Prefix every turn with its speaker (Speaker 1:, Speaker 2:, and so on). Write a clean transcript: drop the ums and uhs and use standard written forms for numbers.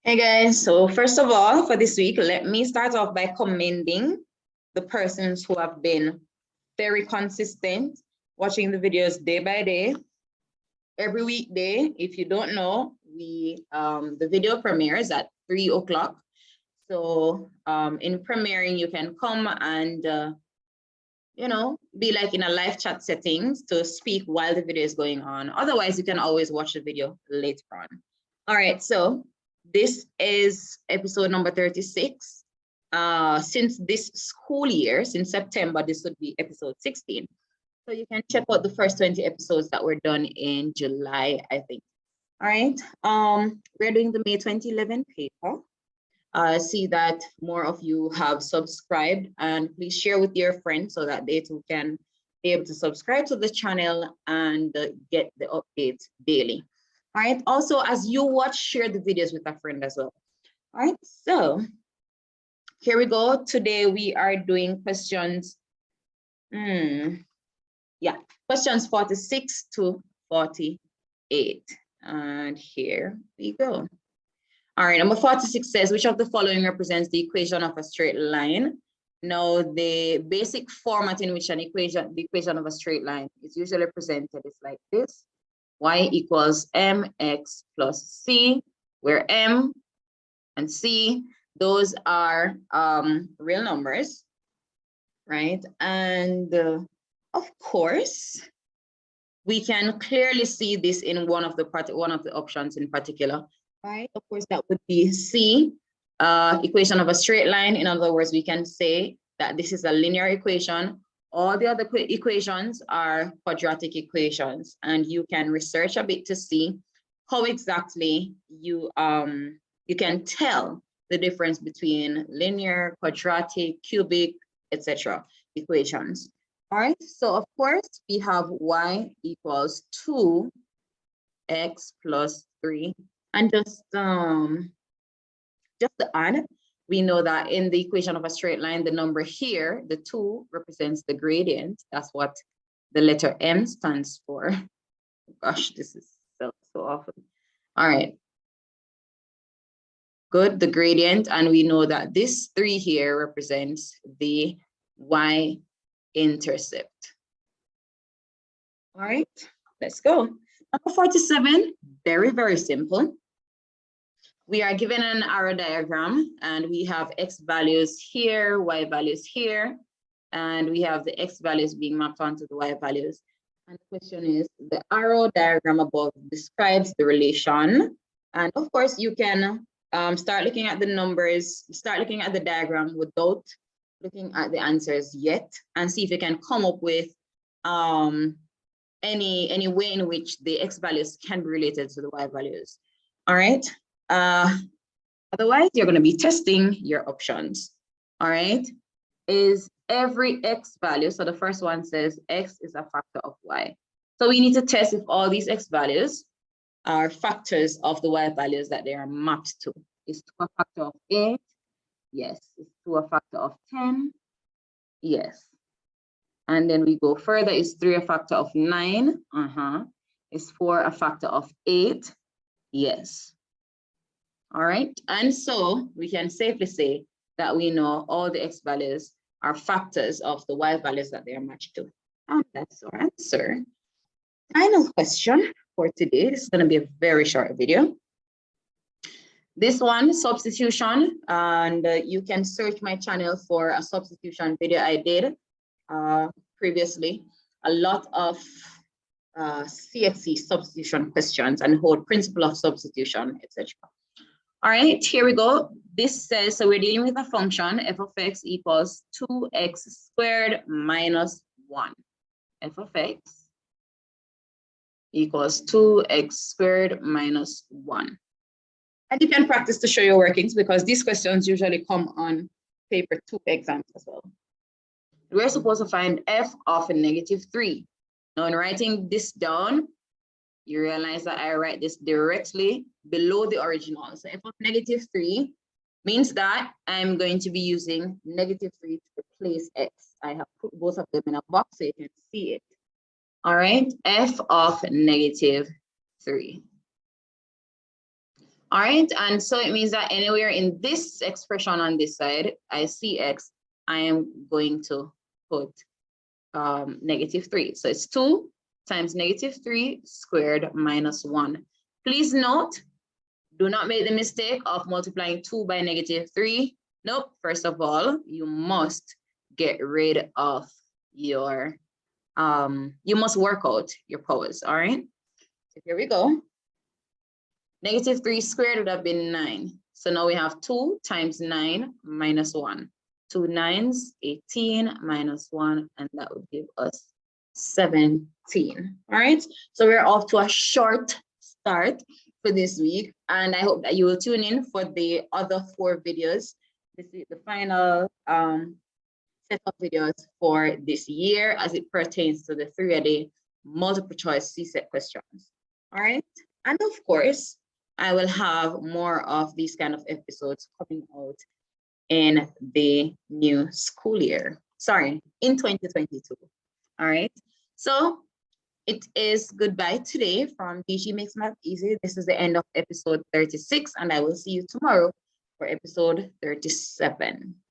Speaker 1: Hey guys, so first of all, for this week, let me start off by commending the persons who have been very consistent, watching the videos day by day, every weekday. If you don't know, the video premieres at 3 o'clock. So in premiering, you can come and be like in a live chat settings to speak while the video is going on. Otherwise, you can always watch the video later on. All right, so this is episode number 36. Since this school year, since September, this would be episode 16. So you can check out the first 20 episodes that were done in July, I think. All right, we're doing the May 2011 paper. See that more of you have subscribed, and please share with your friends so that they too can be able to subscribe to the channel and get the updates daily. All right, also as you watch, share the videos with a friend as well. All right, so here we go. Today we are doing questions, questions 46 to 48. And here we go. All right, number 46 says, which of the following represents the equation of a straight line? Now, the basic format in which the equation of a straight line is usually presented is like this. Y equals mx plus c, where m and c, those are real numbers, right? And of course, we can clearly see this in one of the options in particular. Right, of course, that would be C, equation of a straight line. In other words, we can say that this is a linear equation. All the other equations are quadratic equations, and you can research a bit to see how exactly you can tell the difference between linear, quadratic, cubic, etc. equations. All right, so of course, we have y equals 2x plus 3. And just to add, we know that in the equation of a straight line, the number here, the 2, represents the gradient. That's what the letter M stands for. Gosh, this is so awful. All right. Good, the gradient. And we know that this 3 here represents the y-intercept. All right, let's go. Number 47, very, very simple. We are given an arrow diagram, and we have x values here, y values here, and we have the x values being mapped onto the y values. And the question is, the arrow diagram above describes the relation. And of course, you can start looking at the numbers, start looking at the diagram without looking at the answers yet, and see if you can come up with any way in which the x values can be related to the y values. All right. Otherwise, you're going to be testing your options. All right. Is every x value, so the first one says x is a factor of y. So we need to test if all these x values are factors of the y values that they are mapped to. Is 2 a factor of 8? Yes. Is 2 a factor of 10? Yes. And then we go further. Is 3 a factor of 9? Is 4 a factor of 8? Yes. All right. And so we can safely say that we know all the x values are factors of the y values that they are matched to. And that's our answer. Final question for today. This is going to be a very short video. This one, substitution, and you can search my channel for a substitution video I did previously. A lot of CXC substitution questions and the whole principle of substitution, etc. All right, here we go. This says, so we're dealing with a function, f of x equals 2x squared minus 1. F of x equals 2x squared minus 1. And you can practice to show your workings because these questions usually come on paper 2 exams as well. We're supposed to find f of a -3. Now, in writing this down, you realize that I write this directly below the original. So f of -3 means that I'm going to be using -3 to replace x. I have put both of them in a box so you can see it. All right, f of -3. All right, and so it means that anywhere in this expression on this side, I see x, I am going to put -3. So it's 2 times -3 squared minus 1. Please note, do not make the mistake of multiplying 2 by -3. Nope, first of all, you must get rid of your, you must work out your powers, all right? So here we go. -3 squared would have been 9. So now we have 2 times 9 minus 1. 2 9s, 18 minus 1, and that would give us 17. All right, so we're off to a short start for this week, and I hope that you will tune in for the other 4 videos. This is the final set of videos for this year as it pertains to the 3-a-day multiple choice CSET questions. All right, and of course, I will have more of these kind of episodes coming out in the new school year. Sorry, in 2022. All right. So it is goodbye today from DG Makes Math Easy. This is the end of episode 36, and I will see you tomorrow for episode 37.